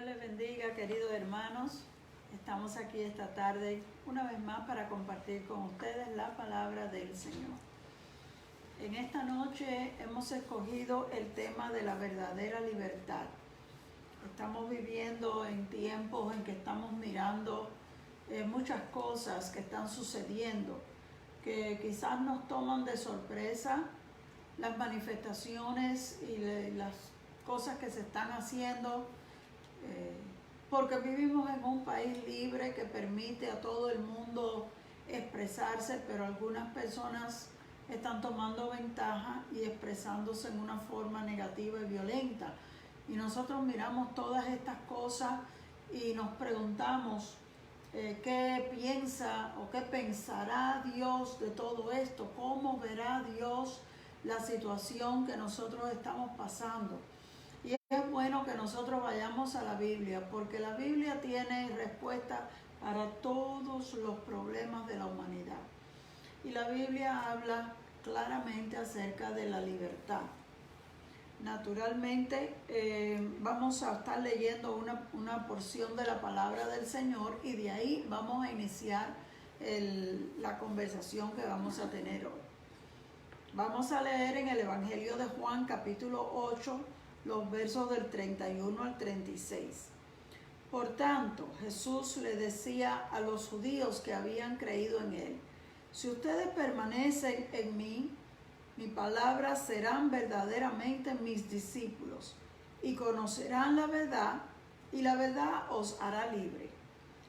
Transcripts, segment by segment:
Dios les bendiga, queridos hermanos. Estamos aquí esta tarde una vez más para compartir con ustedes la palabra del Señor. En esta noche hemos escogido el tema de la verdadera libertad. Estamos viviendo en tiempos en que estamos mirando muchas cosas que están sucediendo, que quizás nos toman de sorpresa, las manifestaciones y las cosas que se están haciendo, porque vivimos en un país libre que permite a todo el mundo expresarse, pero algunas personas están tomando ventaja y expresándose en una forma negativa y violenta. Y nosotros miramos todas estas cosas y nos preguntamos qué piensa o qué pensará Dios de todo esto, cómo verá Dios la situación que nosotros estamos pasando. Y es bueno que nosotros vayamos a la Biblia, porque la Biblia tiene respuesta para todos los problemas de la humanidad. Y la Biblia habla claramente acerca de la libertad. Naturalmente vamos a estar leyendo una porción de la palabra del Señor y de ahí vamos a iniciar la conversación que vamos a tener hoy. Vamos a leer en el Evangelio de Juan capítulo 8 los versos del 31 al 36. Por tanto, Jesús le decía a los judíos que habían creído en él: si ustedes permanecen en mí, mis palabras serán verdaderamente mis discípulos, y conocerán la verdad, y la verdad os hará libre.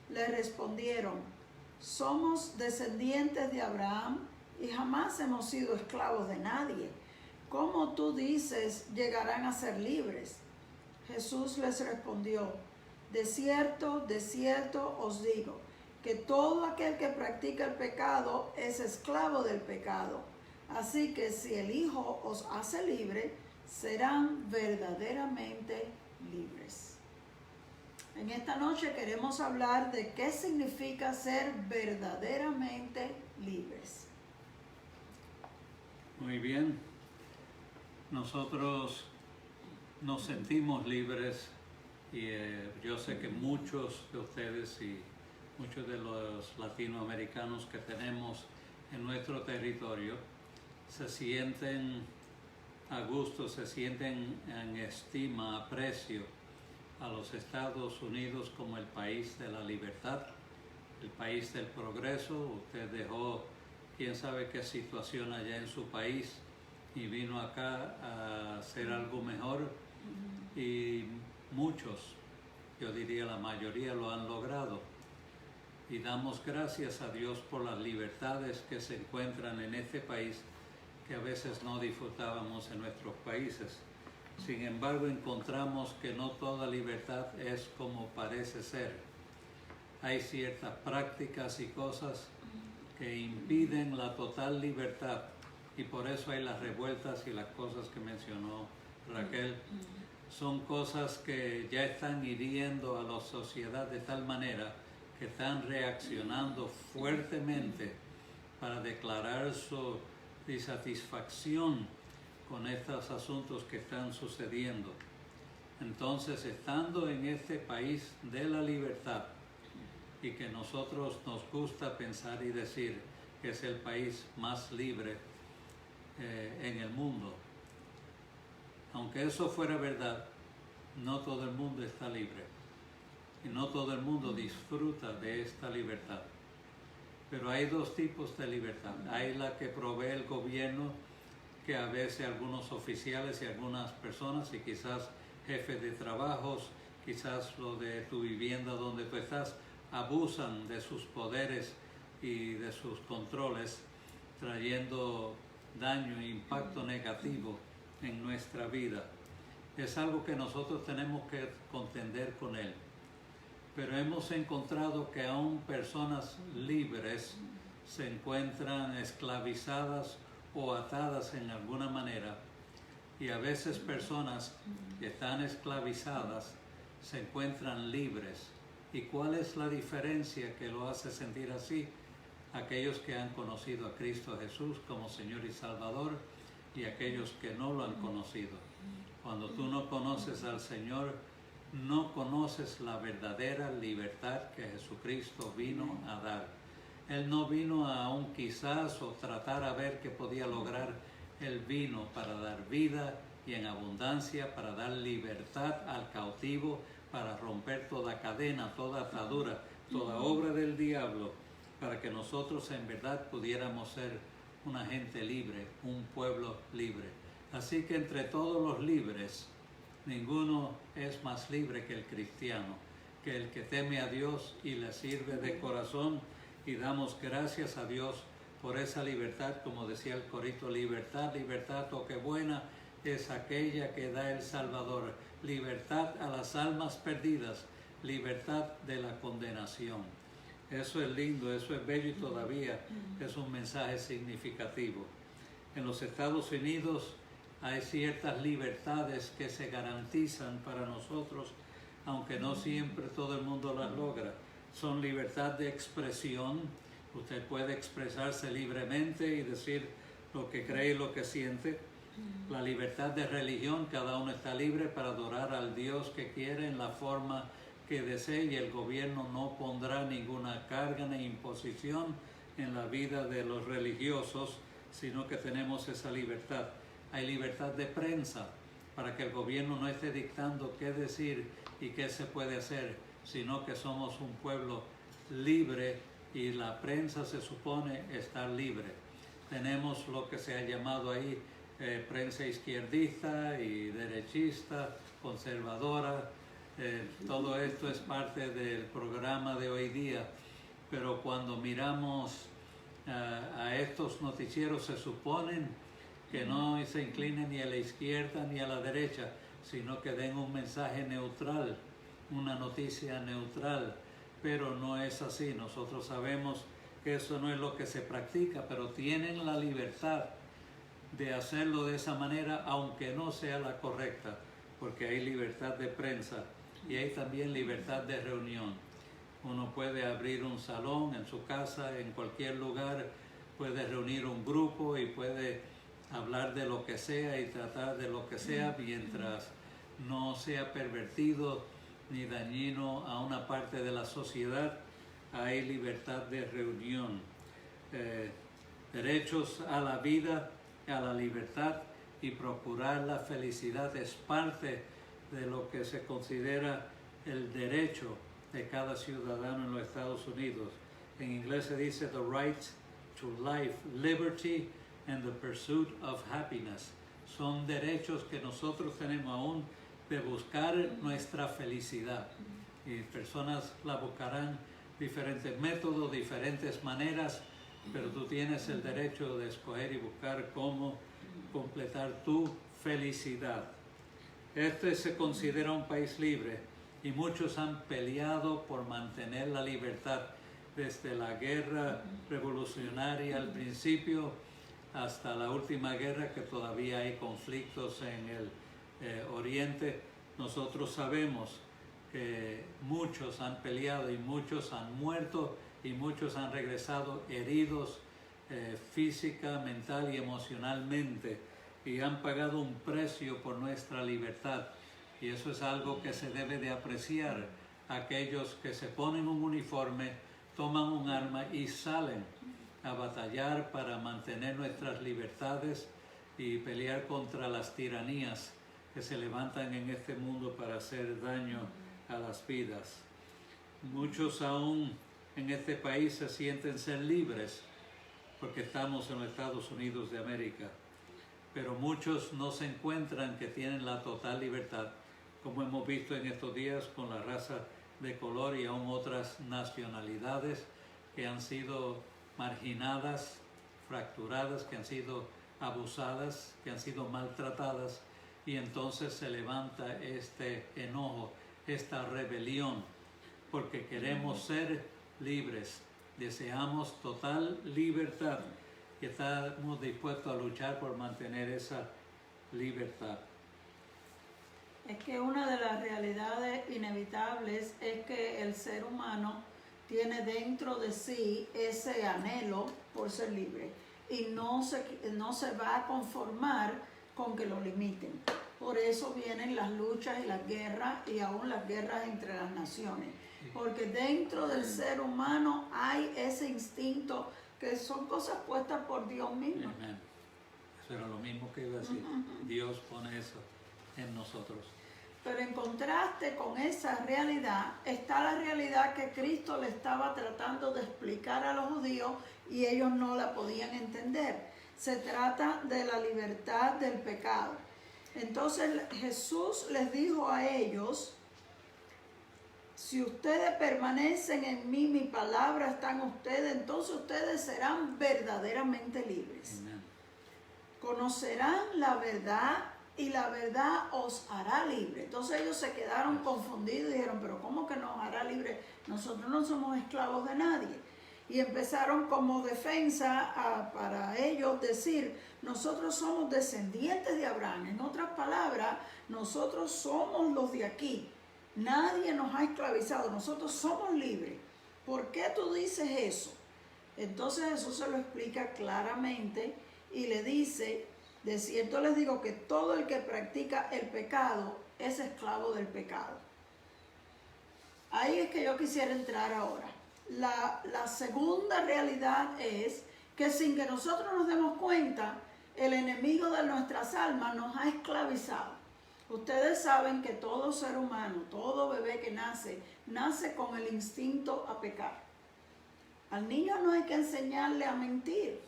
Le respondieron: somos descendientes de Abraham, y jamás hemos sido esclavos de nadie. ¿Cómo tú dices llegarán a ser libres? Jesús les respondió: de cierto os digo, que todo aquel que practica el pecado es esclavo del pecado. Así que si el Hijo os hace libre, serán verdaderamente libres. En esta noche queremos hablar de qué significa ser verdaderamente libres. Muy bien, nosotros nos sentimos libres y yo sé que muchos de ustedes y muchos de los latinoamericanos que tenemos en nuestro territorio se sienten a gusto, se sienten en estima, aprecio a los Estados Unidos como el país de la libertad, el país del progreso. Usted dejó quién sabe qué situación allá en su país y vino acá a hacer algo mejor, y muchos, yo diría la mayoría, lo han logrado. Y damos gracias a Dios por las libertades que se encuentran en este país que a veces no disfrutábamos en nuestros países. Sin embargo, encontramos que no toda libertad es como parece ser. Hay ciertas prácticas y cosas que impiden la total libertad, y por eso hay las revueltas y las cosas que mencionó Raquel. Son cosas que ya están hiriendo a la sociedad de tal manera que están reaccionando fuertemente para declarar su insatisfacción con estos asuntos que están sucediendo. Entonces, estando en este país de la libertad, y que nosotros nos gusta pensar y decir que es el país más libre en el mundo, aunque eso fuera verdad, no todo el mundo está libre y no todo el mundo disfruta de esta libertad. Pero hay dos tipos de libertad. Hay la que provee el gobierno, que a veces algunos oficiales y algunas personas, y quizás jefes de trabajos, quizás lo de tu vivienda donde tú estás, abusan de sus poderes y de sus controles, trayendo daño e impacto negativo en nuestra vida. Es algo que nosotros tenemos que contender con él. Pero hemos encontrado que aún personas libres se encuentran esclavizadas o atadas en alguna manera, y a veces personas que están esclavizadas se encuentran libres. ¿Y cuál es la diferencia que lo hace sentir así? Aquellos que han conocido a Cristo Jesús como Señor y Salvador, y aquellos que no lo han conocido. Cuando tú no conoces al Señor, no conoces la verdadera libertad que Jesucristo vino a dar. Él no vino a un quizás o tratar a ver qué podía lograr. Él vino para dar vida y en abundancia, para dar libertad al cautivo, para romper toda cadena, toda atadura, toda obra del diablo, para que nosotros en verdad pudiéramos ser una gente libre, un pueblo libre. Así que entre todos los libres, ninguno es más libre que el cristiano, que el que teme a Dios y le sirve de corazón, y damos gracias a Dios por esa libertad, como decía el corito, libertad, libertad, oh qué buena es aquella que da el Salvador, libertad a las almas perdidas, libertad de la condenación. Eso es lindo, eso es bello y todavía es un mensaje significativo. En los Estados Unidos hay ciertas libertades que se garantizan para nosotros, aunque no siempre todo el mundo las logra. Son libertad de expresión. Usted puede expresarse libremente y decir lo que cree y lo que siente. La libertad de religión, cada uno está libre para adorar al Dios que quiere en la forma que desee, y el gobierno no pondrá ninguna carga ni imposición en la vida de los religiosos, sino que tenemos esa libertad. Hay libertad de prensa, para que el gobierno no esté dictando qué decir y qué se puede hacer, sino que somos un pueblo libre y la prensa se supone estar libre. Tenemos lo que se ha llamado ahí prensa izquierdista y derechista, conservadora. Todo esto es parte del programa de hoy día, pero cuando miramos a estos noticieros se suponen que no se inclinen ni a la izquierda ni a la derecha, sino que den un mensaje neutral, una noticia neutral, pero no es así. Nosotros sabemos que eso no es lo que se practica, pero tienen la libertad de hacerlo de esa manera, aunque no sea la correcta, porque hay libertad de prensa y hay también libertad de reunión. Uno puede abrir un salón en su casa, en cualquier lugar, puede reunir un grupo y puede hablar de lo que sea y tratar de lo que sea, mientras no sea pervertido ni dañino a una parte de la sociedad. Hay libertad de reunión. Derechos a la vida, a la libertad y procurar la felicidad es parte de lo que se considera el derecho de cada ciudadano en los Estados Unidos. En inglés se dice the right to life, liberty and the pursuit of happiness. Son derechos que nosotros tenemos aún de buscar nuestra felicidad. Y personas la buscarán diferentes métodos, diferentes maneras, pero tú tienes el derecho de escoger y buscar cómo completar tu felicidad. Este se considera un país libre y muchos han peleado por mantener la libertad desde la guerra revolucionaria al principio hasta la última guerra, que todavía hay conflictos en el Oriente. Nosotros sabemos que muchos han peleado y muchos han muerto y muchos han regresado heridos física, mental y emocionalmente, y han pagado un precio por nuestra libertad, y eso es algo que se debe de apreciar. Aquellos que se ponen un uniforme, toman un arma y salen a batallar para mantener nuestras libertades y pelear contra las tiranías que se levantan en este mundo para hacer daño a las vidas. Muchos aún en este país se sienten ser libres porque estamos en los Estados Unidos de América, pero muchos no se encuentran que tienen la total libertad, como hemos visto en estos días con la raza de color y aún otras nacionalidades que han sido marginadas, fracturadas, que han sido abusadas, que han sido maltratadas, y entonces se levanta este enojo, esta rebelión, porque queremos ser libres, deseamos total libertad y estamos dispuestos a luchar por mantener esa libertad. Es que una de las realidades inevitables es que el ser humano tiene dentro de sí ese anhelo por ser libre y no se va a conformar con que lo limiten. Por eso vienen las luchas y las guerras y aún las guerras entre las naciones. Porque dentro del ser humano hay ese instinto que son cosas puestas por Dios mismo. Amén. Eso era lo mismo que iba a decir. Dios pone eso en nosotros. Pero en contraste con esa realidad está la realidad que Cristo le estaba tratando de explicar a los judíos y ellos no la podían entender. Se trata de la libertad del pecado. Entonces Jesús les dijo a ellos: si ustedes permanecen en mí, mi palabra está en ustedes, entonces ustedes serán verdaderamente libres. Amén. Conocerán la verdad y la verdad os hará libre. Entonces ellos se quedaron confundidos y dijeron: pero ¿cómo que nos hará libre? Nosotros no somos esclavos de nadie. Y empezaron como defensa para ellos decir: nosotros somos descendientes de Abraham. En otras palabras, nosotros somos los de aquí. Nadie nos ha esclavizado, nosotros somos libres. ¿Por qué tú dices eso? Entonces Jesús se lo explica claramente y le dice: de cierto les digo que todo el que practica el pecado es esclavo del pecado. Ahí es que yo quisiera entrar ahora. La segunda realidad es que sin que nosotros nos demos cuenta, el enemigo de nuestras almas nos ha esclavizado. Ustedes saben que todo ser humano, todo bebé que nace con el instinto a pecar. Al niño no hay que enseñarle a mentir.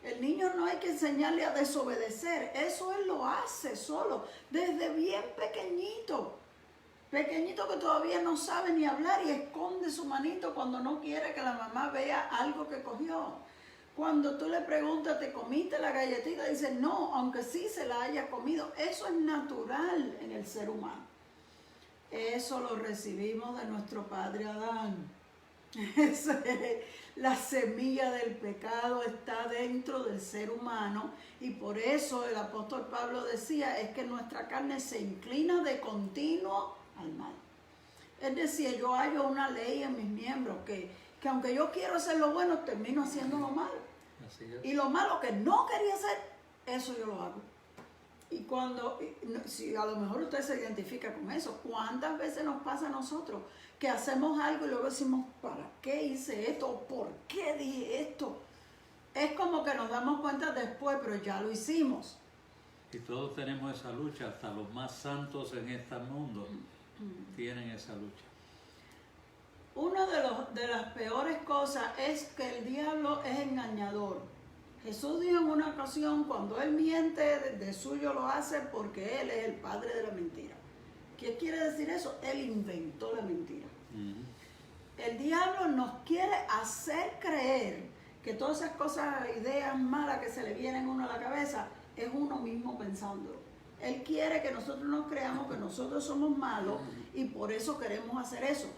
El niño no hay que enseñarle a desobedecer. Eso él lo hace solo, desde bien pequeñito. Pequeñito que todavía no sabe ni hablar y esconde su manito cuando no quiere que la mamá vea algo que cogió. Cuando tú le preguntas: ¿te comiste la galletita? Dice: no, aunque sí se la haya comido. Eso es natural en el ser humano. Eso lo recibimos de nuestro padre Adán. La semilla del pecado está dentro del ser humano y por eso el apóstol Pablo decía: es que nuestra carne se inclina de continuo al mal. Es decir, yo hallo una ley en mis miembros que aunque yo quiero hacer lo bueno, termino haciendo lo malo. Así es. Y lo malo que no quería hacer, eso yo lo hago. Y si a lo mejor usted se identifica con eso, ¿cuántas veces nos pasa a nosotros que hacemos algo y luego decimos: ¿para qué hice esto? ¿Por qué dije esto? Es como que nos damos cuenta después, pero ya lo hicimos. Y todos tenemos esa lucha, hasta los más santos en este mundo tienen esa lucha. Una de las peores cosas es que el diablo es engañador. Jesús dijo en una ocasión: cuando él miente, de suyo lo hace porque él es el padre de la mentira. ¿Qué quiere decir eso? Él inventó la mentira. El diablo nos quiere hacer creer que todas esas cosas, ideas malas que se le vienen a uno a la cabeza, es uno mismo pensándolo. Él quiere que nosotros nos creamos que nosotros somos malos y por eso queremos hacer eso.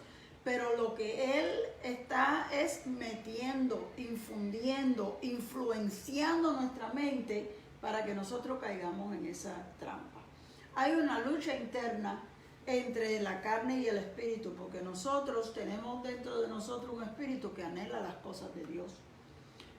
Pero lo que él está es metiendo, infundiendo, influenciando nuestra mente para que nosotros caigamos en esa trampa. Hay una lucha interna entre la carne y el espíritu, porque nosotros tenemos dentro de nosotros un espíritu que anhela las cosas de Dios.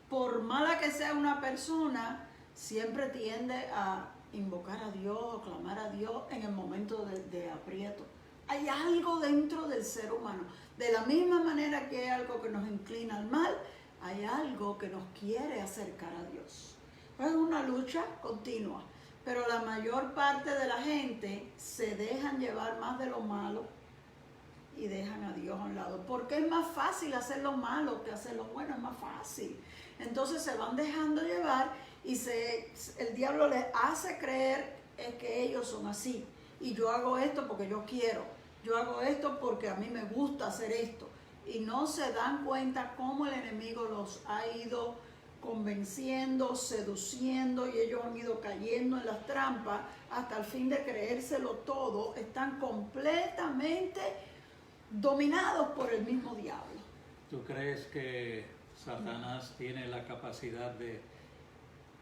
Por mala que sea una persona, siempre tiende a invocar a Dios o clamar a Dios en el momento de aprieto. Hay algo dentro del ser humano. De la misma manera que hay algo que nos inclina al mal, hay algo que nos quiere acercar a Dios. Es una lucha continua, pero la mayor parte de la gente se dejan llevar más de lo malo y dejan a Dios a un lado. Porque es más fácil hacer lo malo que hacer lo bueno, es más fácil. Entonces se van dejando llevar y el diablo les hace creer que ellos son así. Y yo hago esto porque yo quiero. Yo hago esto porque a mí me gusta hacer esto. Y no se dan cuenta cómo el enemigo los ha ido convenciendo, seduciendo y ellos han ido cayendo en las trampas hasta el fin de creérselo todo. Están completamente dominados por el mismo diablo. ¿Tú crees que Satanás tiene la capacidad de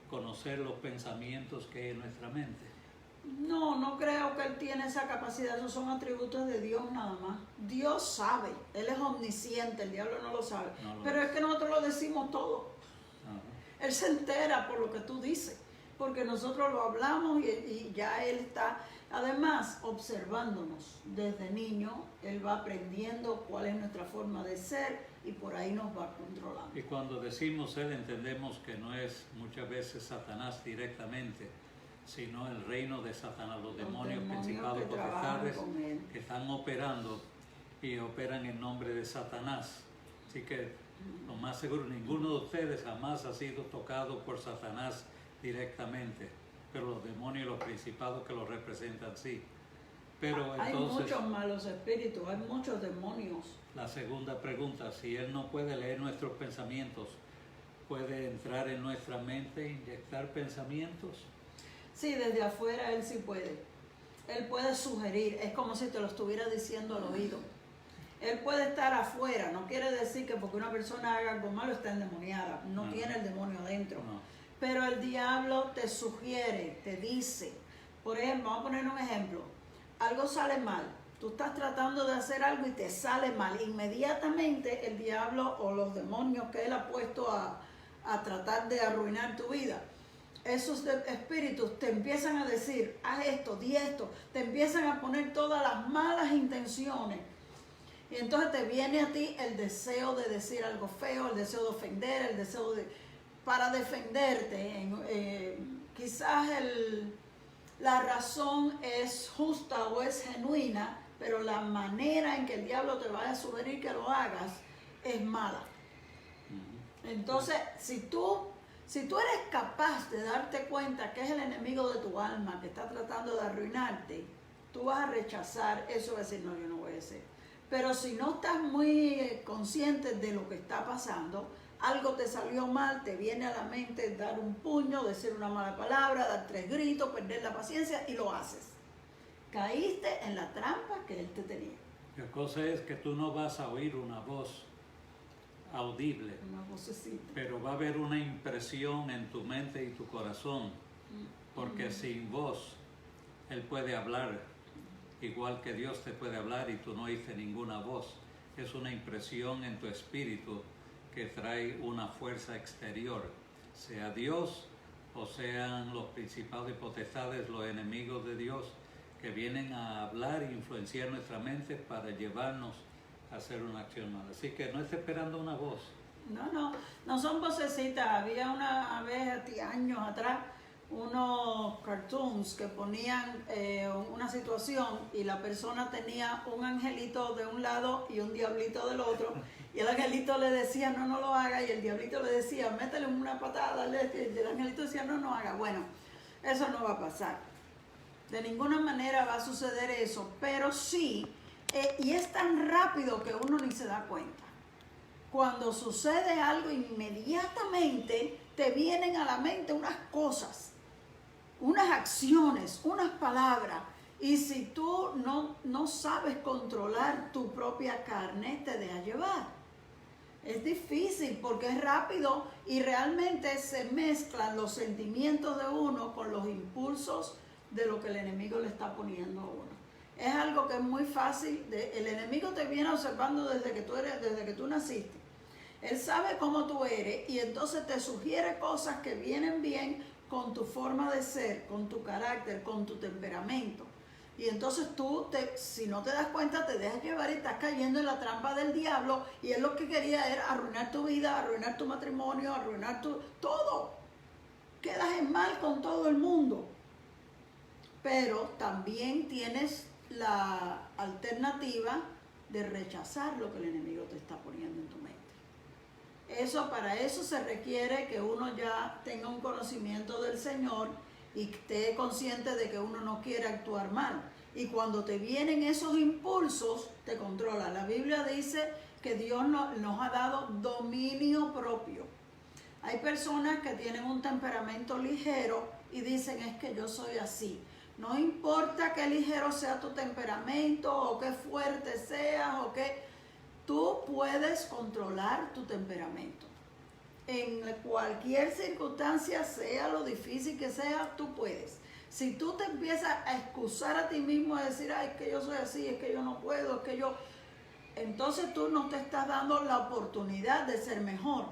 conocer los pensamientos que hay en nuestra mente? No creo que él tiene esa capacidad. Esos son atributos de Dios nada más. Dios sabe, él es omnisciente, el diablo no lo sabe. Pero es que nosotros lo decimos todo. Él se entera por lo que tú dices, porque nosotros lo hablamos y ya él está Además, observándonos desde niño, él va aprendiendo cuál es nuestra forma de ser y por ahí nos va controlando. Y cuando decimos él, entendemos que no es muchas veces Satanás directamente, sino el reino de Satanás, los demonios principales que trabajan potestades con él. que están operando y operan en nombre de Satanás. Así que lo más seguro, ninguno de ustedes jamás ha sido tocado por Satanás directamente, pero los demonios y los principados que lo representan sí. Pero Hay entonces, muchos malos espíritus, hay muchos demonios. la segunda pregunta, si él no puede leer nuestros pensamientos, ¿puede entrar en nuestra mente e inyectar pensamientos? Sí, desde afuera él sí puede. Él puede sugerir, es como si te lo estuviera diciendo al oído. Él puede estar afuera, no quiere decir que porque una persona haga algo malo está endemoniada, no tiene el demonio adentro. No. Pero el diablo te sugiere, te dice, por ejemplo, vamos a poner un ejemplo, algo sale mal, tú estás tratando de hacer algo y te sale mal, inmediatamente el diablo o los demonios que él ha puesto a tratar de arruinar tu vida, esos espíritus te empiezan a decir, haz esto, di esto, te empiezan a poner todas las malas intenciones. Y entonces te viene a ti el deseo de decir algo feo, el deseo de ofender, el deseo para defenderte. Quizás la razón es justa o es genuina, pero la manera en que el diablo te vaya a sugerir que lo hagas es mala. Entonces, si tú eres capaz de darte cuenta que es el enemigo de tu alma que está tratando de arruinarte, tú vas a rechazar eso, vas a decir, no, yo no voy a hacer. Pero si no estás muy consciente de lo que está pasando, algo te salió mal, te viene a la mente dar un puño, decir una mala palabra, dar 3 gritos, perder la paciencia y lo haces. Caíste en la trampa que él te tenía. La cosa es que tú no vas a oír una voz audible, Una vocecita. pero va a haber una impresión en tu mente y tu corazón, porque sin voz él puede hablar, igual que Dios te puede hablar y tú no oíste ninguna voz. Es una impresión en tu espíritu que trae una fuerza exterior, sea Dios o sean los principados y potestades, los enemigos de Dios, que vienen a hablar e influenciar nuestra mente para llevarnos a hacer una acción mala. Así que no esté esperando una voz. No son vocecitas. Había una vez, años atrás, unos cartoons que ponían una situación y la persona tenía un angelito de un lado y un diablito del otro, y el angelito le decía no lo haga, y el diablito le decía métele una patada, y el angelito decía no haga. Bueno, eso no va a pasar, de ninguna manera va a suceder eso, pero sí, y es tan rápido que uno ni se da cuenta. Cuando sucede algo, inmediatamente te vienen a la mente unas cosas, unas acciones, unas palabras, y si tú no sabes controlar tu propia carne, te deja llevar. Es difícil porque es rápido y realmente se mezclan los sentimientos de uno con los impulsos de lo que el enemigo le está poniendo a uno. Es algo que es muy fácil, el enemigo te viene observando desde que tú naciste. Él sabe cómo tú eres y entonces te sugiere cosas que vienen bien con tu forma de ser, con tu carácter, con tu temperamento. Y entonces tú, si no te das cuenta, te dejas llevar y estás cayendo en la trampa del diablo, y él lo que quería era arruinar tu vida, arruinar tu matrimonio, arruinar todo. Quedas en mal con todo el mundo. Pero también tienes la alternativa de rechazar lo que el enemigo te está poniendo en tu mente. Para eso se requiere que uno ya tenga un conocimiento del Señor y esté consciente de que uno no quiere actuar mal. Y cuando te vienen esos impulsos, te controla. La Biblia dice que Dios nos ha dado dominio propio. Hay personas que tienen un temperamento ligero y dicen, es que yo soy así. No importa qué ligero sea tu temperamento o qué fuerte seas o qué... Tú puedes controlar tu temperamento. En cualquier circunstancia, sea lo difícil que sea, tú puedes. Si tú te empiezas a excusar a ti mismo, a decir, ay, es que yo soy así, es que yo no puedo, es que yo... Entonces tú no te estás dando la oportunidad de ser mejor.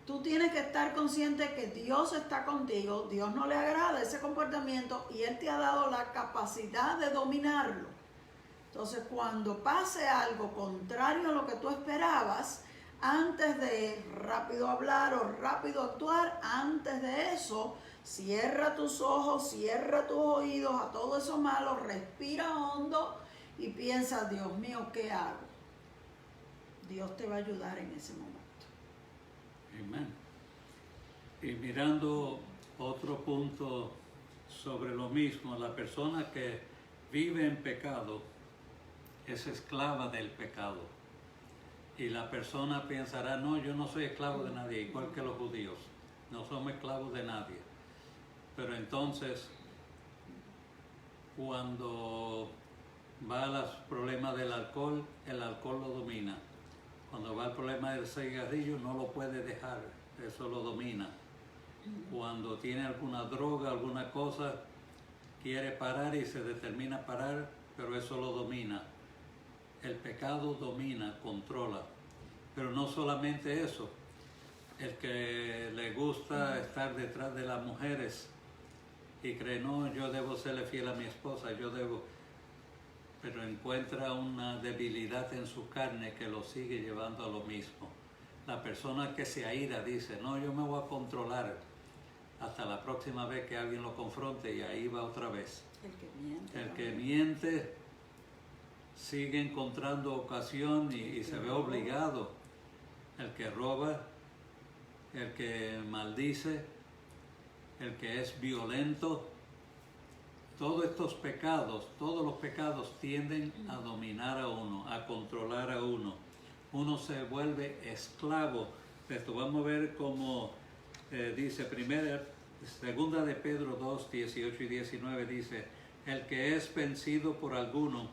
tú tienes que estar consciente que Dios está contigo, Dios no le agrada ese comportamiento y Él te ha dado la capacidad de dominarlo. Entonces, cuando pase algo contrario a lo que tú esperabas, antes de rápido hablar o rápido actuar, antes de eso, cierra tus ojos, cierra tus oídos a todo eso malo, respira hondo y piensa, Dios mío, ¿qué hago? Dios te va a ayudar en ese momento. Amén. Y mirando otro punto sobre lo mismo, la persona que vive en pecado es esclava del pecado. Y la persona pensará, no, yo no soy esclavo de nadie, igual que los judíos. No somos esclavos de nadie. Pero entonces, cuando va a los problemas del alcohol, el alcohol lo domina. Cuando va el problema del cigarrillo, no lo puede dejar, eso lo domina. Cuando tiene alguna droga, alguna cosa, quiere parar y se determina a parar, pero eso lo domina. El pecado domina, controla. Pero no solamente eso. El que le gusta estar detrás de las mujeres y cree, no, yo debo serle fiel a mi esposa, yo debo... Pero encuentra una debilidad en su carne que lo sigue llevando a lo mismo. La persona que se aira dice, no, yo me voy a controlar hasta la próxima vez que alguien lo confronte y ahí va otra vez. El que miente sigue encontrando ocasión y se ve obligado. El que roba, el que maldice, el que es violento, todos estos pecados, todos los pecados tienden a dominar a uno, a controlar a uno. Uno se vuelve esclavo de esto. Vamos a ver cómo dice segunda de Pedro 2, 18 y 19 dice, el que es vencido por alguno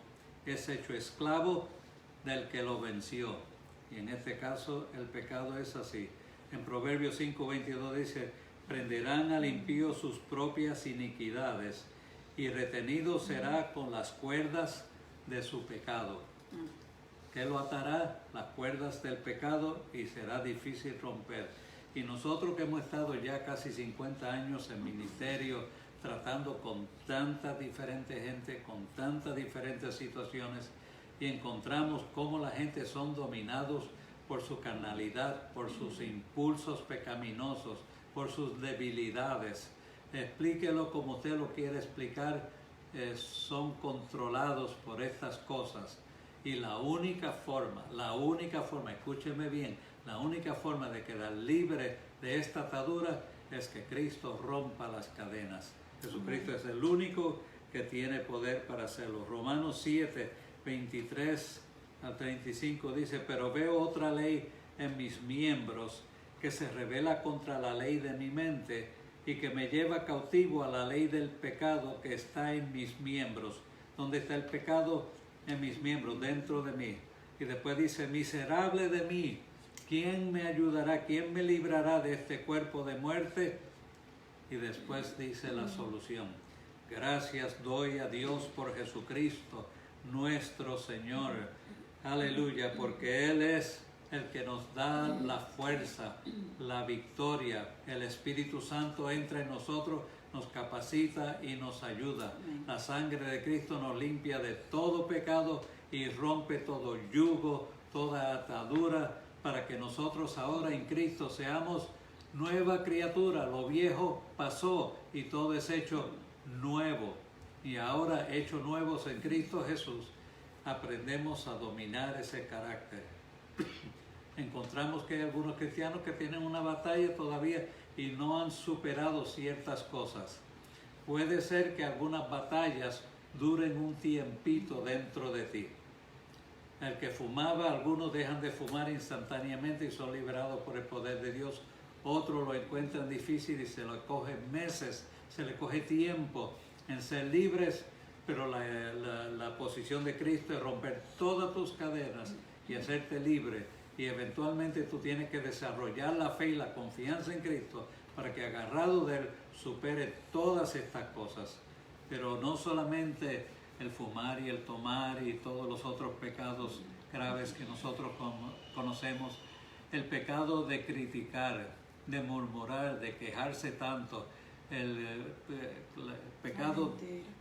es hecho esclavo del que lo venció. Y en este caso el pecado es así. En Proverbios 5, 22 dice, prenderán al impío sus propias iniquidades y retenido será con las cuerdas de su pecado. ¿Qué lo atará? Las cuerdas del pecado y será difícil romper. Y nosotros que hemos estado ya casi 50 años en ministerio, tratando con tanta diferente gente, con tantas diferentes situaciones, y encontramos cómo la gente son dominados por su carnalidad, por sus impulsos pecaminosos, por sus debilidades. Explíquelo como usted lo quiere explicar, son controlados por estas cosas. Y la única forma, escúcheme bien, la única forma de quedar libre de esta atadura es que Cristo rompa las cadenas. Jesucristo es el único que tiene poder para hacerlo. Romanos 7, 23 al 35 dice, pero veo otra ley en mis miembros que se revela contra la ley de mi mente y que me lleva cautivo a la ley del pecado que está en mis miembros. ¿Dónde está el pecado? En mis miembros, dentro de mí. Y después dice, miserable de mí, ¿quién me ayudará? ¿Quién me librará de este cuerpo de muerte? Y después dice la solución. Gracias doy a Dios por Jesucristo, nuestro Señor. Aleluya, porque Él es el que nos da la fuerza, la victoria. El Espíritu Santo entra en nosotros, nos capacita y nos ayuda. La sangre de Cristo nos limpia de todo pecado y rompe todo yugo, toda atadura, para que nosotros ahora en Cristo seamos nueva criatura. Lo viejo pasó y todo es hecho nuevo. Y ahora, hechos nuevos en Cristo Jesús, aprendemos a dominar ese carácter. Encontramos que hay algunos cristianos que tienen una batalla todavía y no han superado ciertas cosas. Puede ser que algunas batallas duren un tiempito dentro de ti. El que fumaba, algunos dejan de fumar instantáneamente y son liberados por el poder de Dios. Otros lo encuentran difícil y se le coge meses, se le coge tiempo en ser libres, pero la posición de Cristo es romper todas tus cadenas y hacerte libre. Y eventualmente tú tienes que desarrollar la fe y la confianza en Cristo para que agarrado de Él supere todas estas cosas. Pero no solamente el fumar y el tomar y todos los otros pecados graves que nosotros conocemos. El pecado de criticar, de murmurar, de quejarse tanto, el pecado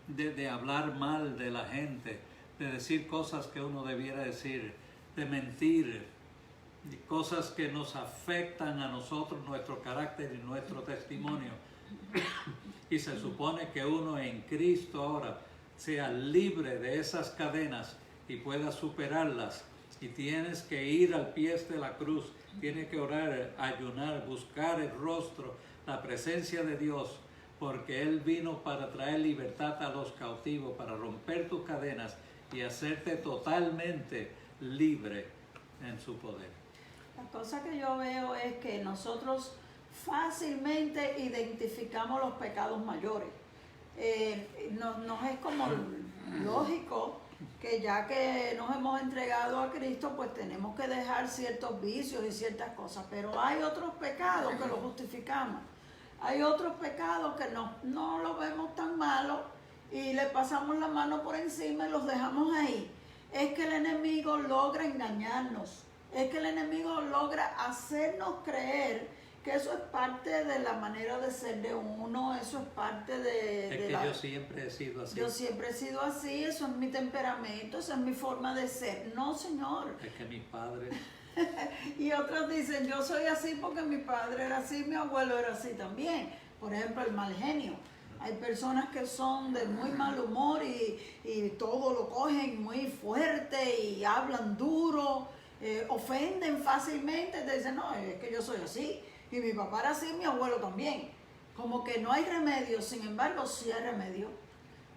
de hablar mal de la gente, de decir cosas que uno debiera decir, de mentir, de cosas que nos afectan a nosotros, nuestro carácter y nuestro testimonio. Y se supone que uno en Cristo ahora sea libre de esas cadenas y pueda superarlas. Y tienes que ir al pie de la cruz, tienes que orar, ayunar, buscar el rostro, la presencia de Dios, porque Él vino para traer libertad a los cautivos, para romper tus cadenas y hacerte totalmente libre en su poder. La cosa que yo veo es que nosotros fácilmente identificamos los pecados mayores. Nos es como lógico que ya que nos hemos entregado a Cristo, pues tenemos que dejar ciertos vicios y ciertas cosas, pero hay otros pecados que los justificamos. Hay otros pecados que no los vemos tan malos y le pasamos la mano por encima y los dejamos ahí. Es que el enemigo logra engañarnos, es que el enemigo logra hacernos creer que eso es parte de la manera de ser de uno, eso es parte de yo siempre he sido así. Yo siempre he sido así, eso es mi temperamento, esa es mi forma de ser. No, señor. Es que mis padres... Y otros dicen, yo soy así porque mi padre era así, mi abuelo era así también. Por ejemplo, el mal genio. Hay personas que son de muy mal humor y todo lo cogen muy fuerte y hablan duro, ofenden fácilmente. Te dicen, no, es que yo soy así. Y mi papá era así, mi abuelo también. Como que no hay remedio, sin embargo sí hay remedio.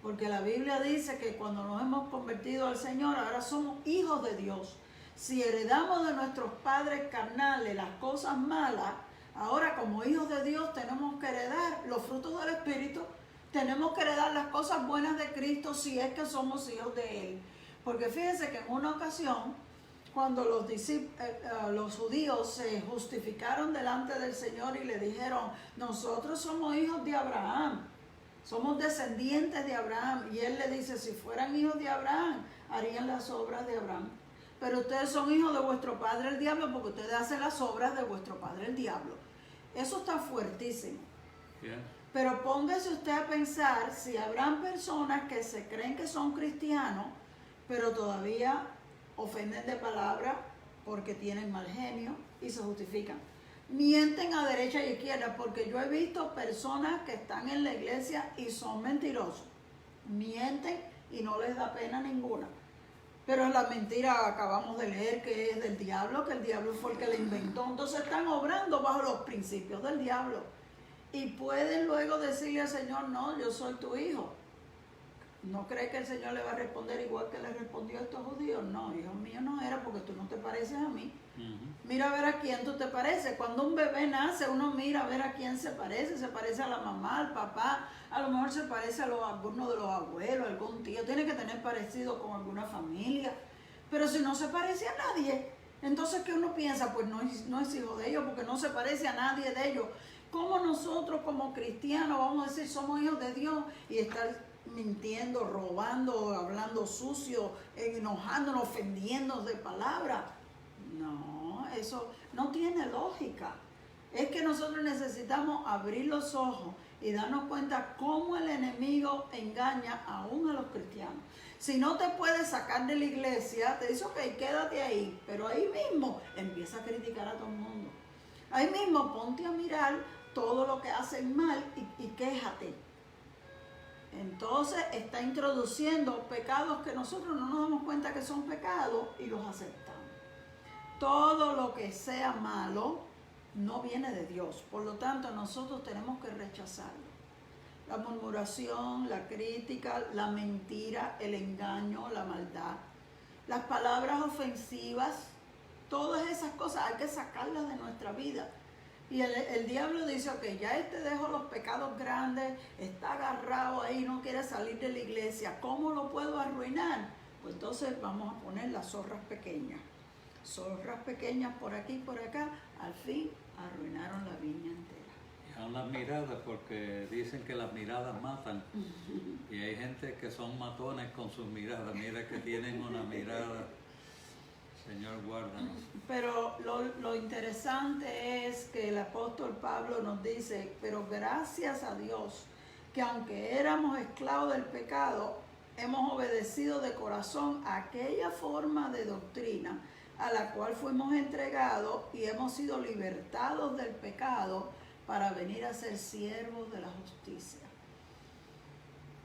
Porque la Biblia dice que cuando nos hemos convertido al Señor, ahora somos hijos de Dios. Si heredamos de nuestros padres carnales las cosas malas, ahora como hijos de Dios tenemos que heredar los frutos del Espíritu, tenemos que heredar las cosas buenas de Cristo si es que somos hijos de Él. Porque fíjense que en una ocasión, cuando los judíos se justificaron delante del Señor y le dijeron, nosotros somos hijos de Abraham, somos descendientes de Abraham. Y Él le dice, si fueran hijos de Abraham, harían las obras de Abraham. Pero ustedes son hijos de vuestro padre el diablo porque ustedes hacen las obras de vuestro padre el diablo. Eso está fuertísimo. Yeah. Pero póngase usted a pensar si habrán personas que se creen que son cristianos, pero todavía ofenden de palabra porque tienen mal genio y se justifican. Mienten a derecha y izquierda, porque yo he visto personas que están en la iglesia y son mentirosos. Mienten y no les da pena ninguna. Pero la mentira acabamos de leer que es del diablo, que el diablo fue el que la inventó. Entonces están obrando bajo los principios del diablo. Y pueden luego decirle al Señor, no, yo soy tu hijo. ¿No cree que el Señor le va a responder igual que le respondió a estos judíos? No, hijo mío no era porque tú no te pareces a mí. Mira a ver a quién tú te pareces. Cuando un bebé nace, uno mira a ver a quién se parece a la mamá, al papá, a lo mejor se parece a alguno de los abuelos, algún tío, tiene que tener parecido con alguna familia, pero si no se parece a nadie, entonces ¿qué uno piensa? Pues no es hijo de ellos porque no se parece a nadie de ellos. ¿Cómo nosotros como cristianos vamos a decir somos hijos de Dios y estar mintiendo, robando, hablando sucio, enojándonos, ofendiéndonos de palabras? No, eso no tiene lógica. Es que nosotros necesitamos abrir los ojos y darnos cuenta cómo el enemigo engaña aún a los cristianos. Si no te puedes sacar de la iglesia, te dice, ok, quédate ahí, pero ahí mismo empieza a criticar a todo el mundo. Ahí mismo ponte a mirar todo lo que hacen mal y quéjate. Entonces está introduciendo pecados que nosotros no nos damos cuenta que son pecados y los aceptamos. Todo lo que sea malo no viene de Dios, por lo tanto nosotros tenemos que rechazarlo. La murmuración, la crítica, la mentira, el engaño, la maldad, las palabras ofensivas, todas esas cosas hay que sacarlas de nuestra vida. Y el diablo dice, ok, ya dejó los pecados grandes, está agarrado ahí, no quiere salir de la iglesia, ¿cómo lo puedo arruinar? Pues entonces vamos a poner las zorras pequeñas. Zorras pequeñas por aquí y por acá, al fin arruinaron la viña entera. Y son las miradas, porque dicen que las miradas matan. Y hay gente que son matones con sus miradas. Mira que tienen una mirada. Señor, guárdanos. Pero lo interesante es que el apóstol Pablo nos dice, pero gracias a Dios, que aunque éramos esclavos del pecado, hemos obedecido de corazón a aquella forma de doctrina a la cual fuimos entregados y hemos sido libertados del pecado para venir a ser siervos de la justicia.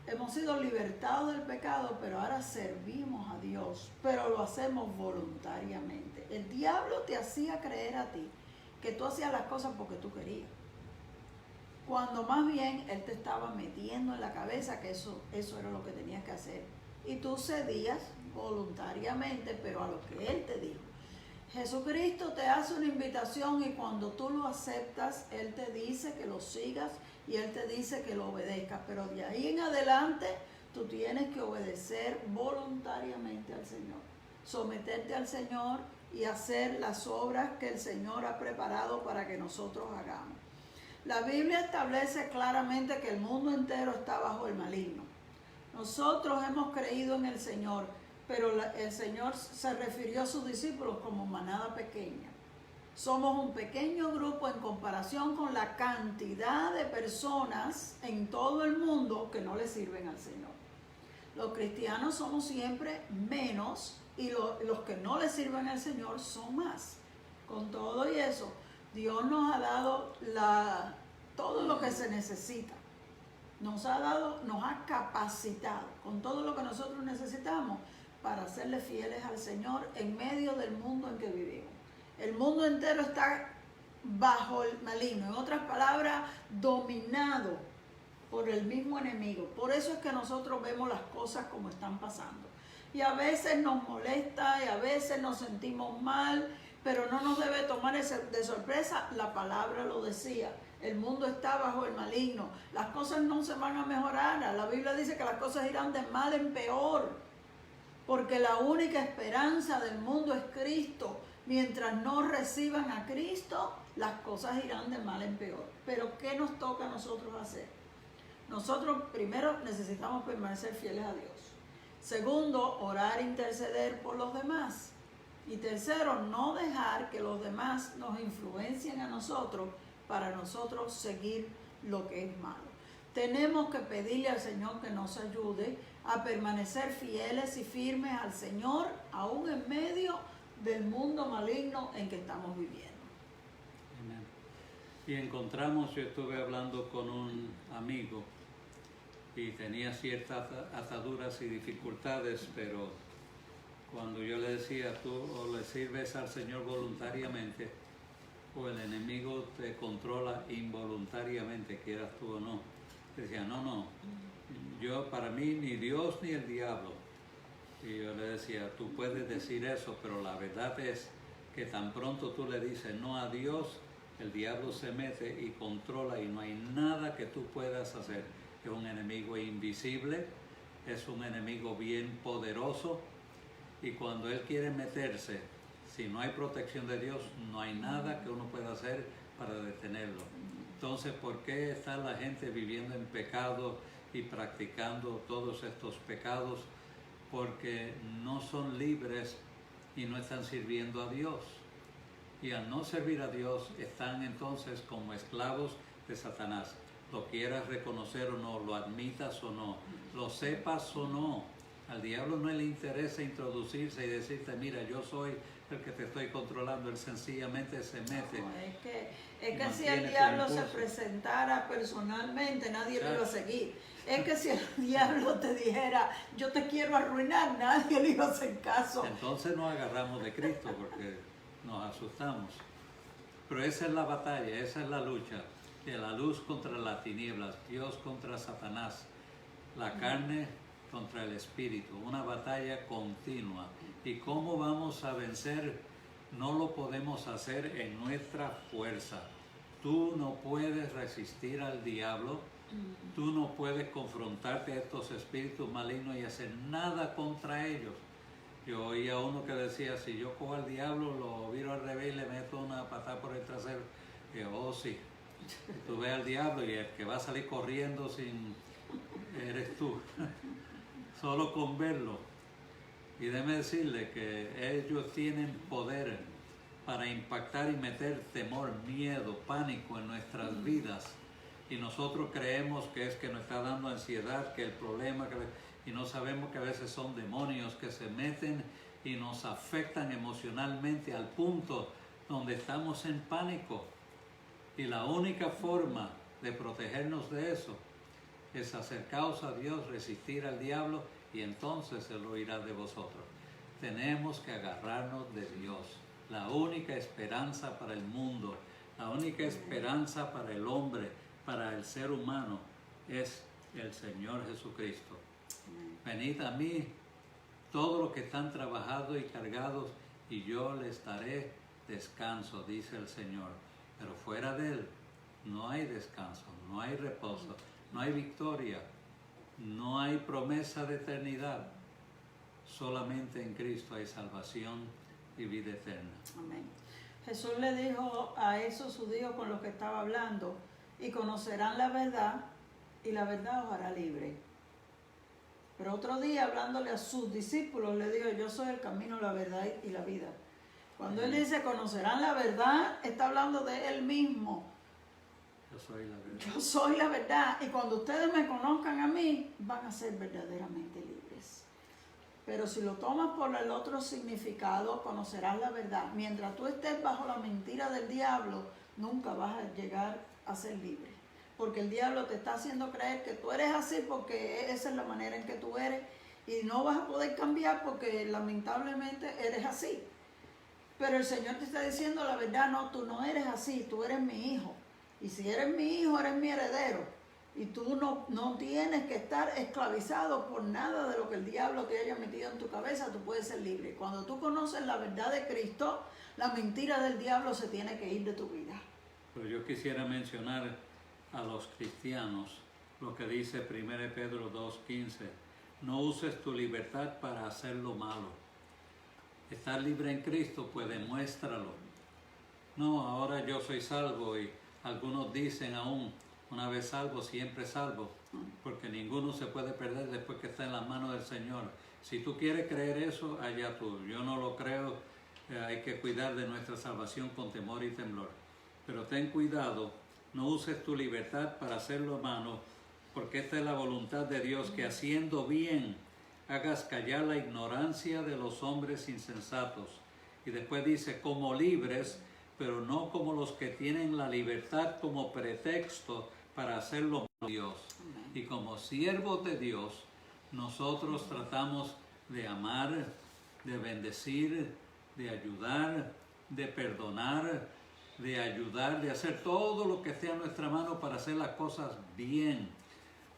Hemos sido libertados del pecado, pero ahora servimos a Dios, pero lo hacemos voluntariamente. El diablo te hacía creer a ti que tú hacías las cosas porque tú querías, cuando más bien él te estaba metiendo en la cabeza que eso era lo que tenías que hacer. Y tú cedías voluntariamente, pero a lo que él te dijo. Jesucristo te hace una invitación y cuando tú lo aceptas, él te dice que lo sigas y él te dice que lo obedezcas. Pero de ahí en adelante, tú tienes que obedecer voluntariamente al Señor. Someterte al Señor y hacer las obras que el Señor ha preparado para que nosotros hagamos. La Biblia establece claramente que el mundo entero está bajo el maligno. Nosotros hemos creído en el Señor, pero el Señor se refirió a sus discípulos como manada pequeña. Somos un pequeño grupo en comparación con la cantidad de personas en todo el mundo que no le sirven al Señor. Los cristianos somos siempre menos y los que no le sirven al Señor son más. Con todo y eso, Dios nos ha dado todo lo que se necesita. Nos ha capacitado con todo lo que nosotros necesitamos para serle fieles al Señor en medio del mundo en que vivimos. El mundo entero está bajo el maligno, en otras palabras, dominado por el mismo enemigo. Por eso es que nosotros vemos las cosas como están pasando. Y a veces nos molesta y a veces nos sentimos mal, pero no nos debe tomar de sorpresa. La palabra lo decía. El mundo está bajo el maligno. Las cosas no se van a mejorar. La Biblia dice que las cosas irán de mal en peor. Porque la única esperanza del mundo es Cristo. Mientras no reciban a Cristo, las cosas irán de mal en peor. Pero ¿qué nos toca a nosotros hacer? Nosotros primero necesitamos permanecer fieles a Dios. Segundo, orar e interceder por los demás. Y tercero, no dejar que los demás nos influencien a nosotros para nosotros seguir lo que es malo. Tenemos que pedirle al Señor que nos ayude a permanecer fieles y firmes al Señor, aún en medio del mundo maligno en que estamos viviendo. Amén. Y encontramos, yo estuve hablando con un amigo y tenía ciertas ataduras y dificultades, pero cuando yo le decía, tú o le sirves al Señor voluntariamente, o el enemigo te controla involuntariamente, quieras tú o no. Decía, no, para mí ni Dios ni el diablo. Y yo le decía, tú puedes decir eso, pero la verdad es que tan pronto tú le dices no a Dios, el diablo se mete y controla y no hay nada que tú puedas hacer. Es un enemigo invisible, es un enemigo bien poderoso y cuando él quiere meterse, si no hay protección de Dios, no hay nada que uno pueda hacer para detenerlo. Entonces, ¿por qué está la gente viviendo en pecado y practicando todos estos pecados? Porque no son libres y no están sirviendo a Dios. Y al no servir a Dios, están entonces como esclavos de Satanás. Lo quieras reconocer o no, lo admitas o no, lo sepas o no. Al diablo no le interesa introducirse y decirte, mira, yo soy el que te estoy controlando. Él sencillamente se mete. No, es que si el diablo se presentara personalmente, nadie lo iba a seguir. Es que si el diablo te dijera, yo te quiero arruinar, nadie le iba a hacer caso. Entonces nos agarramos de Cristo porque nos asustamos. Pero esa es la batalla, esa es la lucha. De la luz contra las tinieblas, Dios contra Satanás, la carne contra el espíritu, una batalla continua. ¿Y cómo vamos a vencer? No lo podemos hacer en nuestra fuerza. Tú no puedes resistir al diablo, tú no puedes confrontarte a estos espíritus malignos y hacer nada contra ellos. Yo oía a uno que decía, si yo cojo al diablo, lo viro al revés y le meto una patada por el trasero. Y yo, oh sí, tú ves al diablo y el que va a salir corriendo eres tú, solo con verlo. Y déjeme decirle que ellos tienen poder para impactar y meter temor, miedo, pánico en nuestras vidas. Y nosotros creemos que es que nos está dando ansiedad, que el problema, y no sabemos que a veces son demonios que se meten y nos afectan emocionalmente al punto donde estamos en pánico. Y la única forma de protegernos de eso es acercaos a Dios, resistir al diablo, y entonces Él oirá de vosotros. Tenemos que agarrarnos de Dios, la única esperanza para el mundo, la única esperanza para el hombre, para el ser humano, es el Señor Jesucristo. Venid a mí, todos los que están trabajados y cargados, y yo les daré descanso, dice el Señor. Pero fuera de Él no hay descanso, no hay reposo, no hay victoria, no hay promesa de eternidad. Solamente en Cristo hay salvación y vida eterna. Amén. Jesús le dijo a esos judíos con los que estaba hablando, y conocerán la verdad, y la verdad os hará libre. Pero otro día, hablándole a sus discípulos, le dijo, yo soy el camino, la verdad y la vida. Cuando Él dice, conocerán la verdad, está hablando de Él mismo. Yo soy la verdad. Yo soy la verdad, y cuando ustedes me conozcan a mí, van a ser verdaderamente libres. Pero si lo tomas por el otro significado, conocerás la verdad. Mientras tú estés bajo la mentira del diablo, nunca vas a llegar a ser libre. Porque el diablo te está haciendo creer que tú eres así porque esa es la manera en que tú eres, y no vas a poder cambiar porque lamentablemente eres así. Pero el Señor te está diciendo la verdad, no, tú no eres así, tú eres mi hijo. Y si eres mi hijo, eres mi heredero. Y tú no tienes que estar esclavizado por nada de lo que el diablo te haya metido en tu cabeza, tú puedes ser libre. Cuando tú conoces la verdad de Cristo, la mentira del diablo se tiene que ir de tu vida. Pero yo quisiera mencionar a los cristianos lo que dice 1 Pedro 2:15. No uses tu libertad para hacer lo malo. Estar libre en Cristo, pues demuéstralo. No, ahora yo soy salvo, y algunos dicen aún, una vez salvo, siempre salvo, porque ninguno se puede perder después que está en las manos del Señor. Si tú quieres creer eso, allá tú. Yo no lo creo. Hay que cuidar de nuestra salvación con temor y temblor. Pero ten cuidado, no uses tu libertad para hacer lo malo, porque esta es la voluntad de Dios, que haciendo bien hagas callar la ignorancia de los hombres insensatos. Y después dice, como libres, pero no como los que tienen la libertad como pretexto para hacer lo malo de Dios. Y como siervos de Dios, nosotros tratamos de amar, de bendecir, de ayudar, de perdonar, de ayudar, de hacer todo lo que esté a nuestra mano para hacer las cosas bien.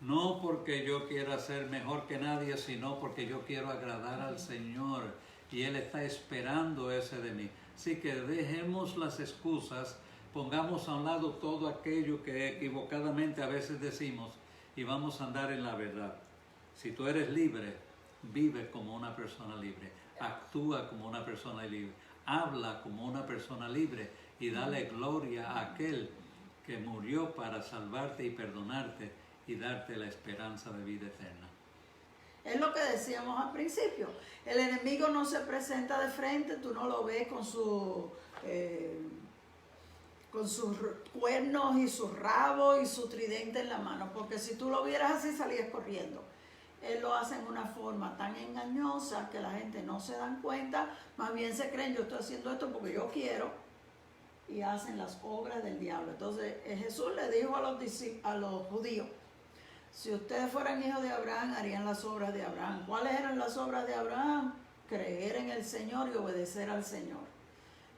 No porque yo quiera ser mejor que nadie, sino porque yo quiero agradar al Señor, y Él está esperando ese de mí. Así que dejemos las excusas, pongamos a un lado todo aquello que equivocadamente a veces decimos, y vamos a andar en la verdad. Si tú eres libre, vive como una persona libre, actúa como una persona libre, habla como una persona libre, y dale gloria a aquel que murió para salvarte y perdonarte y darte la esperanza de vida eterna. Es lo que decíamos al principio. El enemigo no se presenta de frente, tú no lo ves con sus cuernos y sus rabos y su tridente en la mano, porque si tú lo vieras así salías corriendo. Él lo hace en una forma tan engañosa que la gente no se dan cuenta, más bien se creen, yo estoy haciendo esto porque yo quiero, y hacen las obras del diablo. Entonces Jesús le dijo a los judíos, si ustedes fueran hijos de Abraham, harían las obras de Abraham. ¿Cuáles eran las obras de Abraham? Creer en el Señor y obedecer al Señor.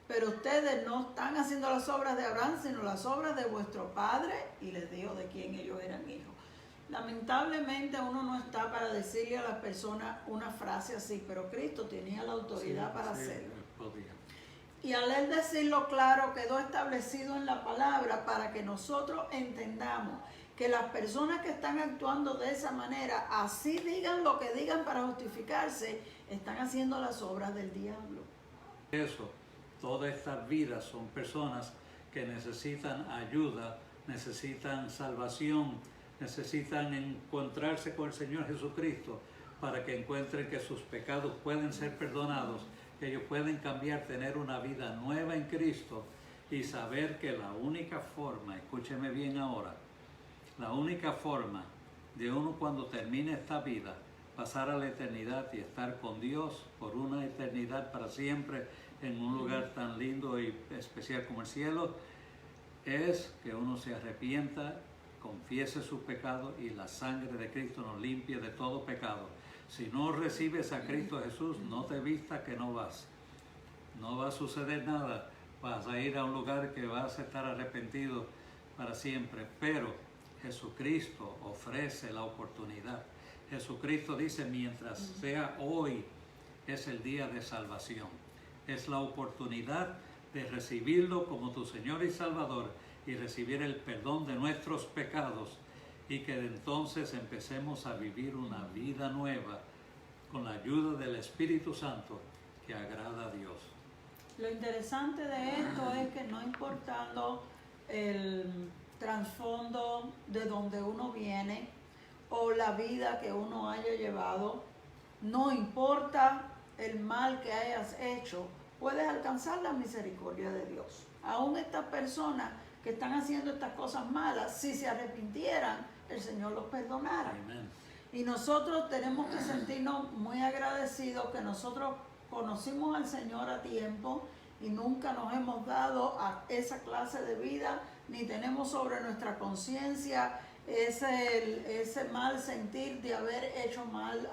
Pero ustedes no están haciendo las obras de Abraham, sino las obras de vuestro padre, y les dijo de quién ellos eran hijos. Lamentablemente uno no está para decirle a las personas una frase así, pero Cristo tenía la autoridad para hacerlo. Y al Él decirlo claro, quedó establecido en la palabra para que nosotros entendamos que las personas que están actuando de esa manera, así digan lo que digan para justificarse, están haciendo las obras del diablo. Eso, todas estas vidas son personas que necesitan ayuda, necesitan salvación, necesitan encontrarse con el Señor Jesucristo, para que encuentren que sus pecados pueden ser perdonados, que ellos pueden cambiar, tener una vida nueva en Cristo y saber que la única forma, escúcheme bien ahora, la única forma de uno cuando termine esta vida, pasar a la eternidad y estar con Dios por una eternidad para siempre en un lugar tan lindo y especial como el cielo, es que uno se arrepienta, confiese sus pecados y la sangre de Cristo nos limpia de todo pecado. Si no recibes a Cristo Jesús, no te vistas que no vas. No va a suceder nada. Vas a ir a un lugar que vas a estar arrepentido para siempre. Pero Jesucristo ofrece la oportunidad. Jesucristo dice, mientras sea hoy, es el día de salvación. Es la oportunidad de recibirlo como tu Señor y Salvador y recibir el perdón de nuestros pecados y que entonces empecemos a vivir una vida nueva con la ayuda del Espíritu Santo que agrada a Dios. Lo interesante de esto es que no importando el trasfondo de donde uno viene o la vida que uno haya llevado, no importa el mal que hayas hecho, puedes alcanzar la misericordia de Dios. Aún estas personas que están haciendo estas cosas malas, si se arrepintieran, el Señor los perdonara. Amén. Y nosotros tenemos que sentirnos muy agradecidos que nosotros conocimos al Señor a tiempo y nunca nos hemos dado a esa clase de vida, ni tenemos sobre nuestra conciencia ese mal sentir de haber hecho mal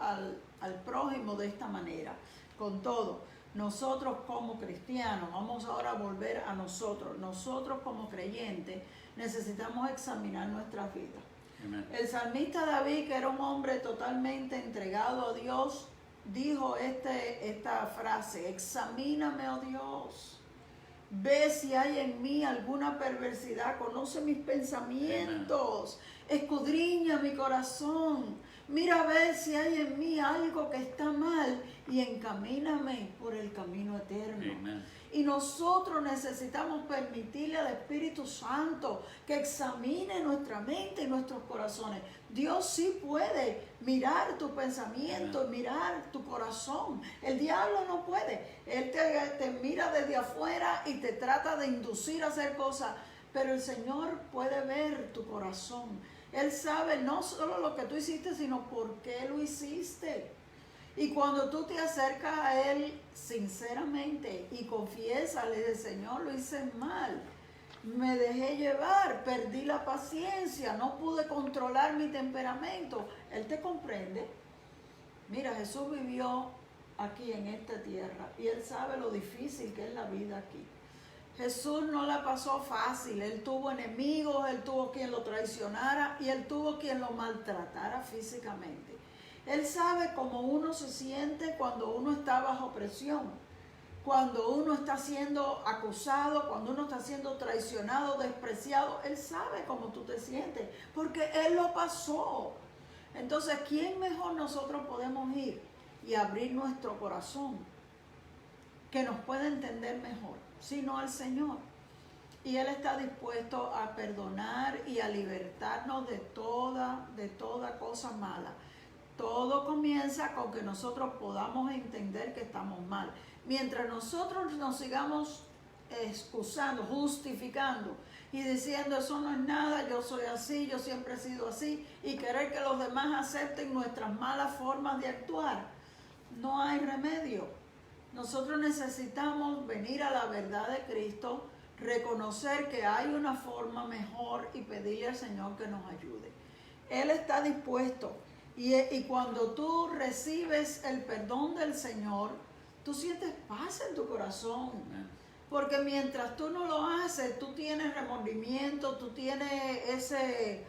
al prójimo de esta manera. Con todo, nosotros como cristianos, vamos ahora a volver a nosotros como creyentes necesitamos examinar nuestras vidas. Amén. El salmista David, que era un hombre totalmente entregado a Dios, dijo esta frase: examíname, oh Dios, ve si hay en mí alguna perversidad, conoce mis pensamientos, escudriña mi corazón, mira a ver si hay en mí algo que está mal y encamíname por el camino eterno. Amén. Y nosotros necesitamos permitirle al Espíritu Santo que examine nuestra mente y nuestros corazones. Dios sí puede mirar tu pensamiento, mirar tu corazón. El diablo no puede. Él te mira desde afuera y te trata de inducir a hacer cosas. Pero el Señor puede ver tu corazón. Él sabe no solo lo que tú hiciste, sino por qué lo hiciste. Y cuando tú te acercas a Él sinceramente y confiesas, le dices: Señor, lo hice mal, me dejé llevar, perdí la paciencia, no pude controlar mi temperamento. Él te comprende. Mira, Jesús vivió aquí en esta tierra y Él sabe lo difícil que es la vida aquí. Jesús no la pasó fácil. Él tuvo enemigos, Él tuvo quien lo traicionara y Él tuvo quien lo maltratara físicamente. Él sabe cómo uno se siente cuando uno está bajo presión, cuando uno está siendo acusado, cuando uno está siendo traicionado, despreciado. Él sabe cómo tú te sientes, porque Él lo pasó. Entonces, ¿quién mejor nosotros podemos ir y abrir nuestro corazón que nos pueda entender mejor, sino al Señor? Y Él está dispuesto a perdonar y a libertarnos de toda cosa mala. Todo comienza con que nosotros podamos entender que estamos mal. Mientras nosotros nos sigamos excusando, justificando y diciendo: eso no es nada, yo soy así, yo siempre he sido así, y querer que los demás acepten nuestras malas formas de actuar, no hay remedio. Nosotros necesitamos venir a la verdad de Cristo, reconocer que hay una forma mejor y pedirle al Señor que nos ayude. Él está dispuesto. Y cuando tú recibes el perdón del Señor, tú sientes paz en tu corazón. Porque mientras tú no lo haces, tú tienes remordimiento, tú tienes ese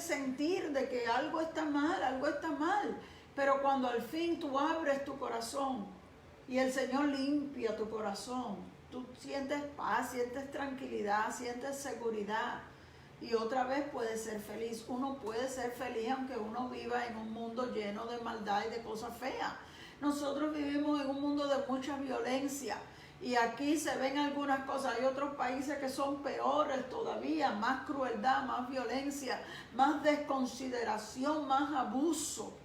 sentir de que algo está mal. Pero cuando al fin tú abres tu corazón y el Señor limpia tu corazón, tú sientes paz, sientes tranquilidad, sientes seguridad. Y otra vez puedes ser feliz. Uno puede ser feliz aunque uno viva en un mundo lleno de maldad y de cosas feas. Nosotros vivimos en un mundo de mucha violencia. Y aquí se ven algunas cosas. Hay otros países que son peores todavía. Más crueldad, más violencia, más desconsideración, más abuso.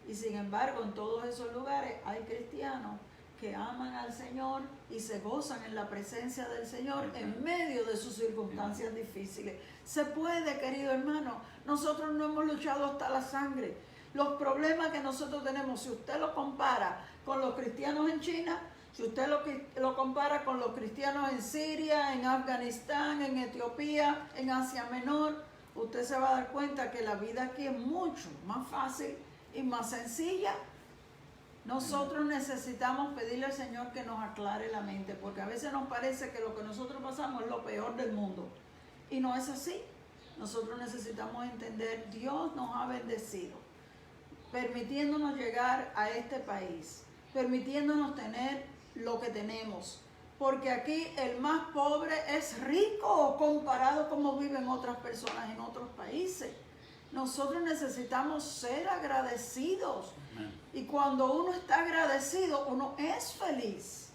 Y sin embargo, en todos esos lugares hay cristianos que aman al Señor y se gozan en la presencia del Señor en medio de sus circunstancias difíciles. Se puede, querido hermano. Nosotros no hemos luchado hasta la sangre. Los problemas que nosotros tenemos, si usted lo compara con los cristianos en China, si usted lo compara con los cristianos en Siria, en Afganistán, en Etiopía, en Asia Menor, usted se va a dar cuenta que la vida aquí es mucho más fácil y más sencilla. Nosotros necesitamos pedirle al Señor que nos aclare la mente, porque a veces nos parece que lo que nosotros pasamos es lo peor del mundo. Y no es así. Nosotros necesitamos entender, Dios nos ha bendecido, permitiéndonos llegar a este país, permitiéndonos tener lo que tenemos. Porque aquí el más pobre es rico comparado como viven otras personas en otros países. Nosotros necesitamos ser agradecidos. Amén. Y cuando uno está agradecido, uno es feliz.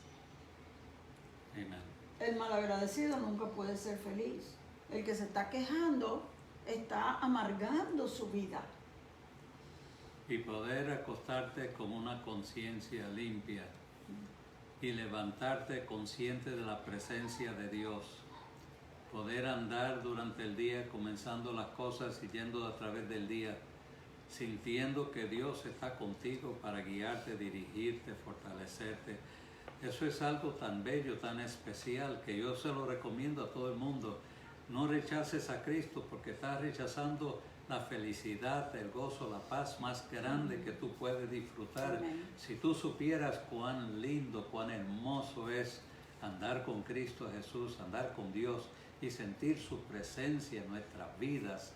Amén. El malagradecido nunca puede ser feliz. El que se está quejando está amargando su vida. Y poder acostarte con una conciencia limpia y levantarte consciente de la presencia de Dios. Poder andar durante el día comenzando las cosas y yendo a través del día, sintiendo que Dios está contigo para guiarte, dirigirte, fortalecerte. Eso es algo tan bello, tan especial, que yo se lo recomiendo a todo el mundo. No rechaces a Cristo porque estás rechazando la felicidad, el gozo, la paz más grande que tú puedes disfrutar. Amén. Si tú supieras cuán lindo, cuán hermoso es andar con Cristo Jesús, andar con Dios y sentir su presencia en nuestras vidas,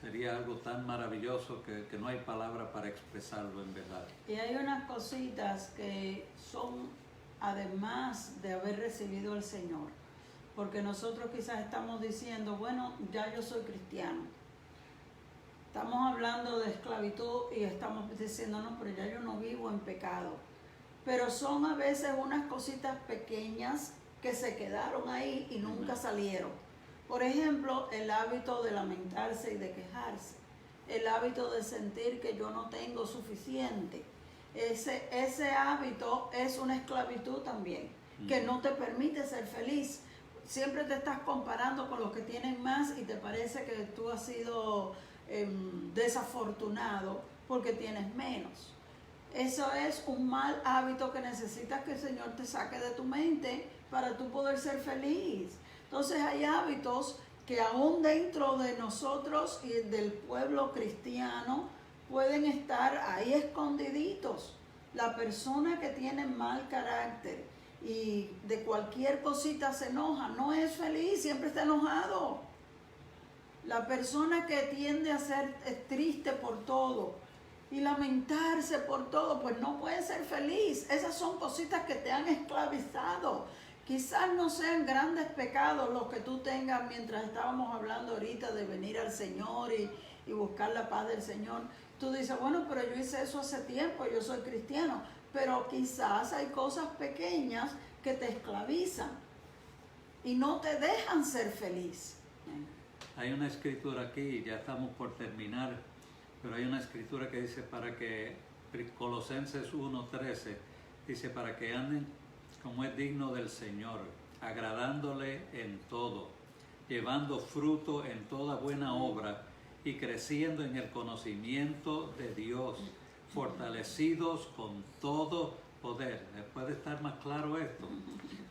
sería algo tan maravilloso que no hay palabra para expresarlo en verdad. Y hay unas cositas que son además de haber recibido al Señor. Porque nosotros quizás estamos diciendo, bueno, ya yo soy cristiano. Estamos hablando de esclavitud y estamos diciendo, no, pero ya yo no vivo en pecado. Pero son a veces unas cositas pequeñas que se quedaron ahí y nunca salieron. Por ejemplo, el hábito de lamentarse y de quejarse. El hábito de sentir que yo no tengo suficiente. Ese hábito es una esclavitud también, que no te permite ser feliz. Siempre te estás comparando con los que tienen más y te parece que tú has sido desafortunado porque tienes menos. Eso es un mal hábito que necesitas que el Señor te saque de tu mente para tú poder ser feliz. Entonces hay hábitos que aún dentro de nosotros y del pueblo cristiano pueden estar ahí escondiditos. La persona que tiene mal carácter y de cualquier cosita se enoja, no es feliz, siempre está enojado. La persona que tiende a ser triste por todo y lamentarse por todo, pues no puede ser feliz. Esas son cositas que te han esclavizado. Quizás no sean grandes pecados los que tú tengas, mientras estábamos hablando ahorita de venir al Señor y buscar la paz del Señor. Tú dices, bueno, pero yo hice eso hace tiempo, yo soy cristiano. Pero quizás hay cosas pequeñas que te esclavizan y no te dejan ser feliz. Hay una escritura aquí, ya estamos por terminar, pero hay una escritura que dice para que, Colosenses 1:13, dice para que anden como es digno del Señor, agradándole en todo, llevando fruto en toda buena obra y creciendo en el conocimiento de Dios, fortalecidos con todo poder. ¿Puede estar más claro esto?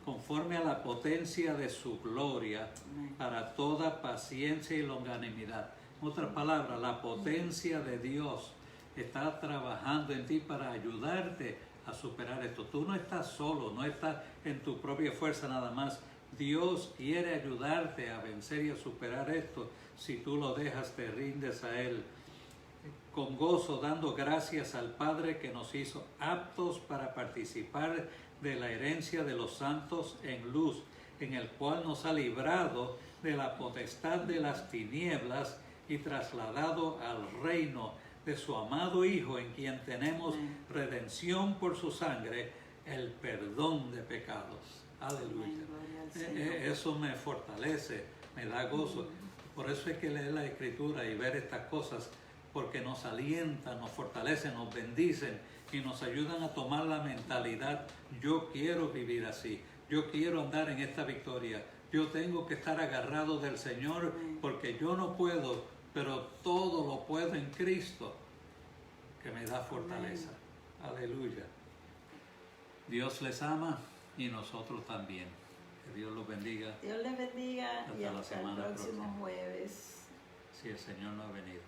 Conforme a la potencia de su gloria, para toda paciencia y longanimidad. En otras palabras, la potencia de Dios está trabajando en ti para ayudarte a superar esto. Tú no estás solo, no estás en tu propia fuerza nada más. Dios quiere ayudarte a vencer y a superar esto. Si tú lo dejas, te rindes a Él. Con gozo, dando gracias al Padre que nos hizo aptos para participar de la herencia de los santos en luz, en el cual nos ha librado de la potestad de las tinieblas y trasladado al reino de su amado Hijo, en quien tenemos redención por su sangre, el perdón de pecados. Aleluya. Eso me fortalece, me da gozo. Por eso hay que leer la Escritura y ver estas cosas, porque nos alientan, nos fortalecen, nos bendicen y nos ayudan a tomar la mentalidad, yo quiero vivir así, yo quiero andar en esta victoria, yo tengo que estar agarrado del Señor porque yo no puedo, pero todo lo puedo en Cristo que me da fortaleza. Aleluya. Dios les ama y nosotros también. Que Dios los bendiga. Dios les bendiga y Hasta la hasta el semana próximo próxima. jueves. Si el Señor no ha venido.